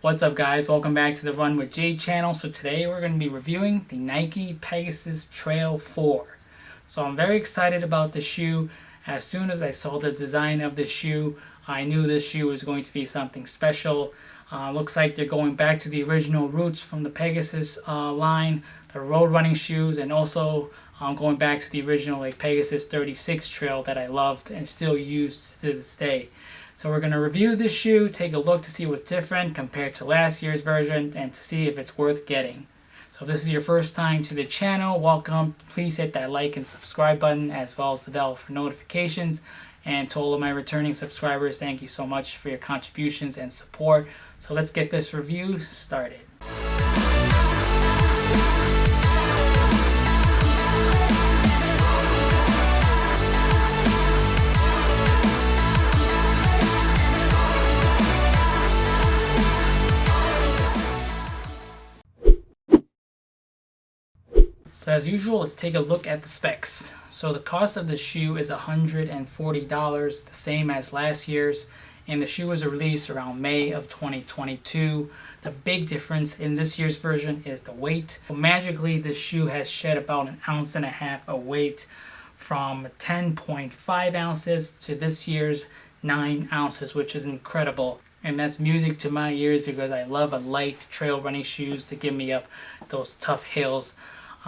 What's up guys, welcome back to the Run with Jay channel. So today we're going to be reviewing the Nike Pegasus Trail 4. So I'm very excited about the shoe. As soon as I saw the design of the shoe, I knew this shoe was going to be something special. Looks like they're going back to the original roots from the Pegasus line, the road running shoes, and also going back to the original Pegasus 36 Trail that I loved and still use to this day. So we're going to review this shoe, take a look to see what's different compared to last year's version, and to see if it's worth getting. So if this is your first time to the channel, welcome. Please hit that like and subscribe button as well as the bell for notifications. And to all of my returning subscribers, thank you so much for your contributions and support. So let's get this review started. So as usual, let's take a look at the specs. So the cost of the shoe is $140, the same as last year's, and the shoe was released around May of 2022. The big difference in this year's version is the weight. So magically, this shoe has shed about 1.5 ounces of weight from 10.5 ounces to this year's 9 ounces, which is incredible. And that's music to my ears because I love a light trail running shoes to give me up those tough hills.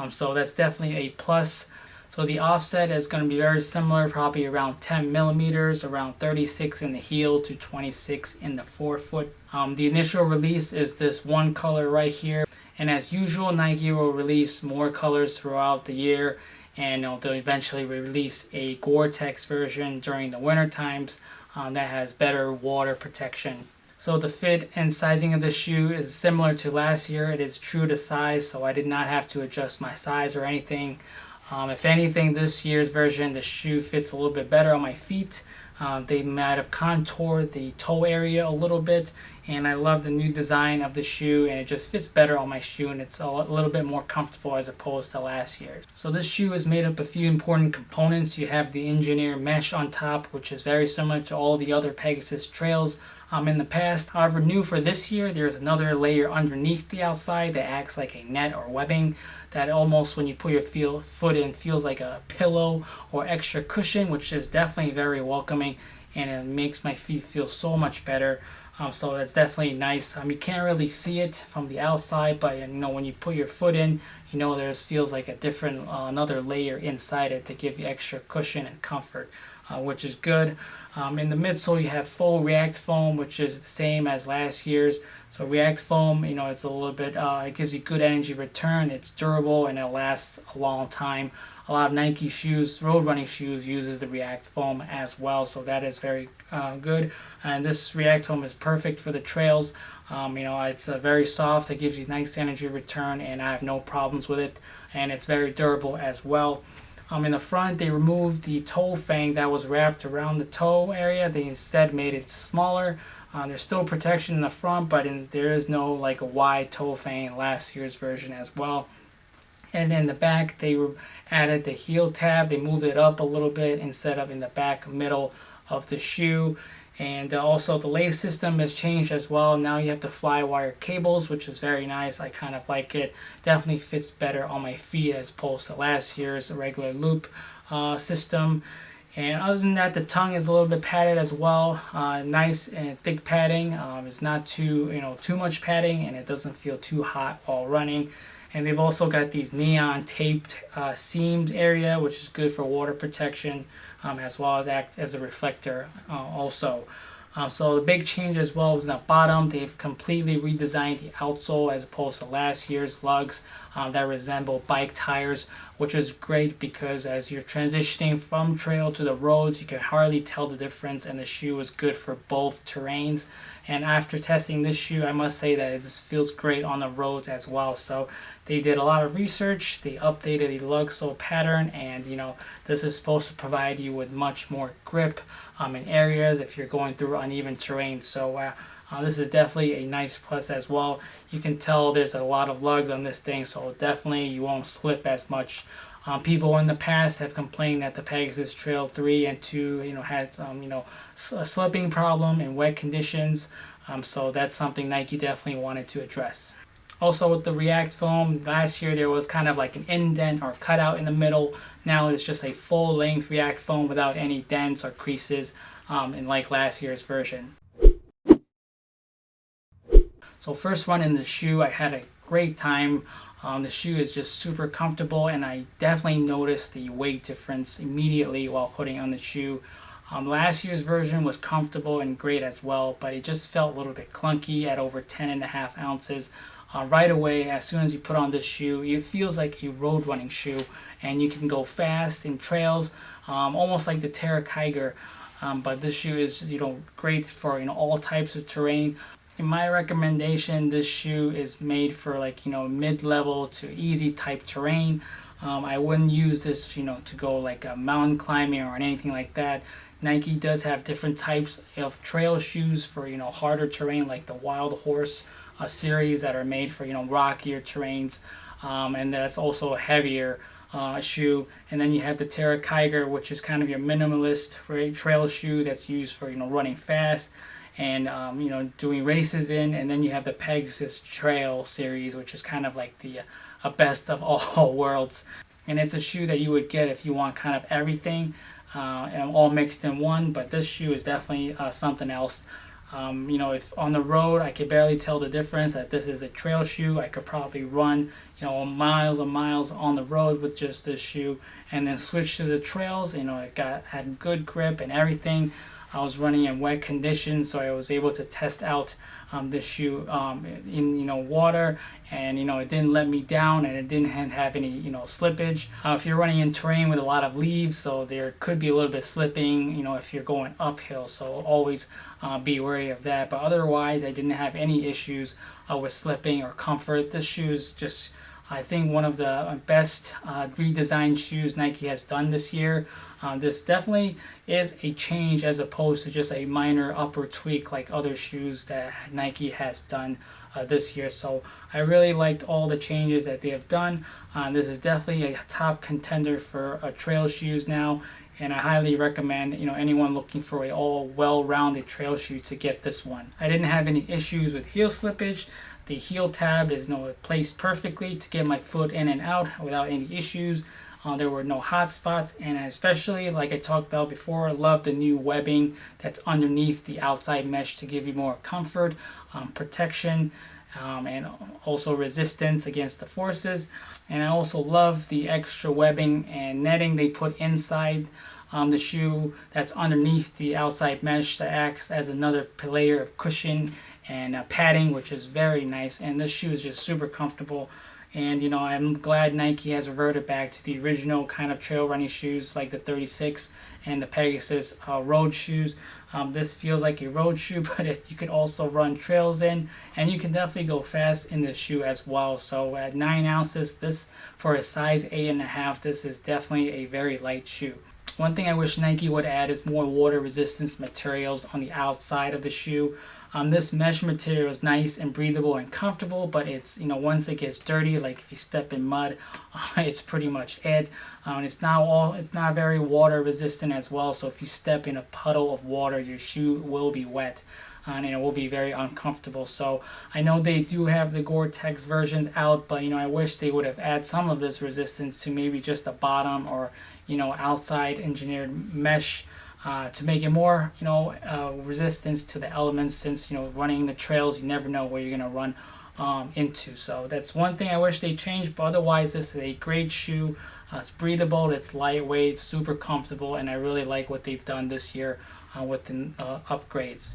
So that's definitely a plus. So the offset is going to be very similar, probably around 10 millimeters, around 36 in the heel to 26 in the forefoot. The initial release is this one color right here. And as usual, Nike will release more colors throughout the year. And they'll eventually release a Gore-Tex version during the winter times that has better water protection. So the fit and sizing of the shoe is similar to last year. It is true to size, so I did not have to adjust my size or anything. If anything, this year's version, the shoe fits a little bit better on my feet. They might have contoured the toe area a little bit, and I love the new design of the shoe, and it just fits better on my shoe, and it's a little bit more comfortable as opposed to last year's. So this shoe is made up of a few important components. You have the engineer mesh on top, which is very similar to all the other Pegasus Trails in the past. However, new for this year, there's another layer underneath the outside that acts like a net or webbing that almost, when you put your foot in, feels like a pillow or extra cushion, which is definitely very welcoming, and it makes my feet feel so much better. So that's definitely nice. You can't really see it from the outside, but when you put your foot in, there feels like a different another layer inside it to give you extra cushion and comfort, which is good. In the midsole, you have full React foam, which is the same as last year's. So React foam, it's a little bit, it gives you good energy return. It's durable and it lasts a long time. A lot of Nike shoes, road running shoes, uses the React foam as well, so that is very good. And this React foam is perfect for the trails. It's very soft. It gives you nice energy return, and I have no problems with it. And it's very durable as well. In the front, they removed the toe fang that was wrapped around the toe area. They instead made it smaller. There's still protection in the front, but there is no a wide toe fang in last year's version as well. And in the back, they added the heel tab. They moved it up a little bit instead of in the back middle of the shoe. And also the lace system has changed as well. Now you have the fly wire cables, which is very nice. I kind of like it. Definitely fits better on my feet as opposed to last year's regular loop system. And other than that, the tongue is a little bit padded as well. Nice and thick padding. It's not too much padding, and it doesn't feel too hot while running. And they've also got these neon taped seamed area, which is good for water protection, as well as act as a reflector also. So the big change as well is in the bottom. They've completely redesigned the outsole as opposed to last year's lugs that resemble bike tires, which is great because as you're transitioning from trail to the roads, you can hardly tell the difference, and the shoe is good for both terrains. And after testing this shoe, I must say that it just feels great on the roads as well. So they did a lot of research. They updated the lug sole pattern, and this is supposed to provide you with much more grip in areas if you're going through uneven terrain. So this is definitely a nice plus as well. You can tell there's a lot of lugs on this thing, so definitely you won't slip as much People in the past have complained that the Pegasus Trail 3 and 2, had some, a slipping problem in wet conditions. So that's something Nike definitely wanted to address. Also with the React foam, last year there was kind of like an indent or cutout in the middle. Now it's just a full length React foam without any dents or creases, in like last year's version. So first run in the shoe, I had a great time. The shoe is just super comfortable, and I definitely noticed the weight difference immediately while putting on the shoe. Last year's version was comfortable and great as well, but it just felt a little bit clunky at over 10.5 ounces. Right away, as soon as you put on this shoe, it feels like a road running shoe, and you can go fast in trails, almost like the Terra Kiger. But this shoe is great for all types of terrain. In my recommendation, this shoe is made for like mid-level to easy type terrain. I wouldn't use this to go like a mountain climbing or anything like that. Nike does have different types of trail shoes for harder terrain, like the Wild Horse series that are made for rockier terrains, and that's also a heavier shoe. And then you have the Terra Kiger, which is kind of your minimalist trail shoe that's used for running fast and doing races in. And then you have the Pegasus Trail series, which is kind of like the a best of all worlds, and it's a shoe that you would get if you want kind of everything and all mixed in one. But this shoe is definitely something else. If on the road I could barely tell the difference that this is a trail shoe, I could probably run miles and miles on the road with just this shoe, and then switch to the trails. It had good grip and everything. I was running in wet conditions, so I was able to test out this shoe in water, and it didn't let me down, and it didn't have any slippage. If you're running in terrain with a lot of leaves, so there could be a little bit slipping if you're going uphill, so always be wary of that. But otherwise, I didn't have any issues with slipping or comfort. This shoe is just, I think, one of the best redesigned shoes Nike has done this year. This definitely is a change as opposed to just a minor upper tweak like other shoes that Nike has done this year. So I really liked all the changes that they have done. This is definitely a top contender for trail shoes now, and I highly recommend anyone looking for a all well-rounded trail shoe to get this one. I didn't have any issues with heel slippage. The heel tab is placed perfectly to get my foot in and out without any issues. There were no hot spots, and especially, like I talked about before, I love the new webbing that's underneath the outside mesh to give you more comfort, protection, and also resistance against the forces. And I also love the extra webbing and netting they put inside the shoe that's underneath the outside mesh that acts as another layer of cushion and padding, which is very nice. And this shoe is just super comfortable. And I'm glad Nike has reverted back to the original kind of trail running shoes like the 36 and the Pegasus road shoes. This feels like a road shoe, but you could also run trails in, and you can definitely go fast in this shoe as well. So at 9 ounces, this for a size 8.5, this is definitely a very light shoe. One thing I wish Nike would add is more water resistance materials on the outside of the shoe. This mesh material is nice and breathable and comfortable, but it's once it gets dirty, like if you step in mud, it's pretty much it. It's not very water resistant as well. So if you step in a puddle of water, your shoe will be wet, and it will be very uncomfortable. So I know they do have the Gore-Tex versions out, but I wish they would have added some of this resistance to maybe just the bottom or outside engineered mesh. To make it more, resistance to the elements, since running the trails, you never know where you're gonna run into. So that's one thing I wish they changed. But otherwise, this is a great shoe. It's breathable, it's lightweight, super comfortable, and I really like what they've done this year with the upgrades.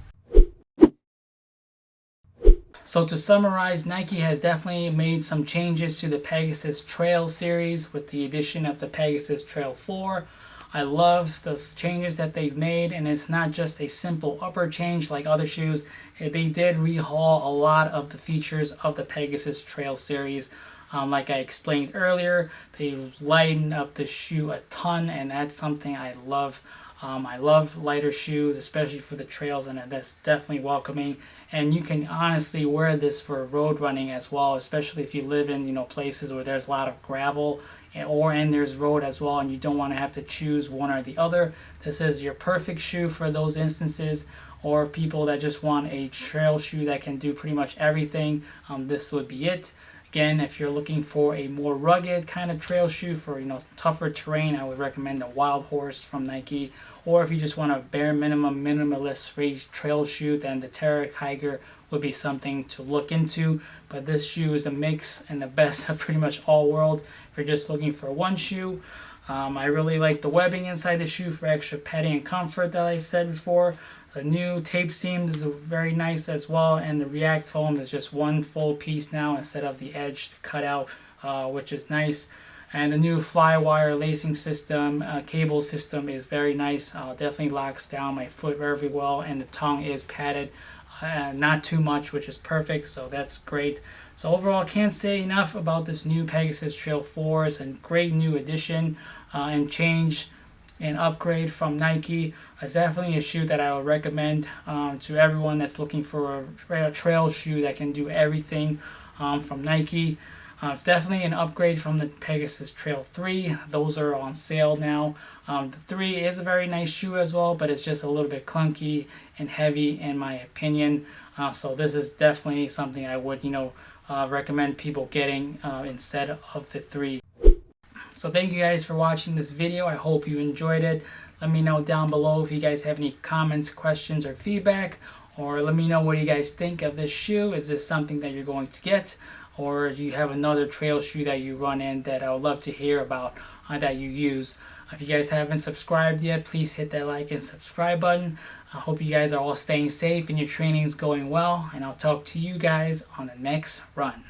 So to summarize, Nike has definitely made some changes to the Pegasus Trail series with the addition of the Pegasus Trail 4. I love the changes that they've made, and it's not just a simple upper change like other shoes. They did rehaul a lot of the features of the Pegasus Trail series. Like I explained earlier, they lightened up the shoe a ton, and that's something I love. I love lighter shoes, especially for the trails, and that's definitely welcoming. And you can honestly wear this for road running as well, especially if you live in places where there's a lot of gravel and there's road as well, and you don't want to have to choose one or the other. This is your perfect shoe for those instances, or people that just want a trail shoe that can do pretty much everything. This would be it. Again, if you're looking for a more rugged kind of trail shoe for tougher terrain, I would recommend the Wild Horse from Nike. Or if you just want a bare minimum minimalist free trail shoe, then the Terra Hiker would be something to look into. But this shoe is a mix and the best of pretty much all worlds. If you're just looking for one shoe, I really like the webbing inside the shoe for extra padding and comfort that I said before. The new tape seam is very nice as well, and the React foam is just one full piece now instead of the edge cut out, which is nice. And the new Flywire lacing system, cable system is very nice. Definitely locks down my foot very well, and the tongue is padded, not too much, which is perfect, so that's great. So overall, can't say enough about this new Pegasus Trail 4. It's a great new addition and change and upgrade from Nike. It's definitely a shoe that I would recommend to everyone that's looking for a trail shoe that can do everything from Nike. It's definitely an upgrade from the Pegasus Trail 3. Those are on sale now. The 3 is a very nice shoe as well, but it's just a little bit clunky and heavy in my opinion. So this is definitely something I would recommend people getting instead of the 3. So thank you guys for watching this video. I hope you enjoyed it. Let me know down below if you guys have any comments, questions, or feedback. Or let me know what you guys think of this shoe. Is this something that you're going to get? Or do you have another trail shoe that you run in that I would love to hear about that you use? If you guys haven't subscribed yet, please hit that like and subscribe button. I hope you guys are all staying safe and your training is going well. And I'll talk to you guys on the next run.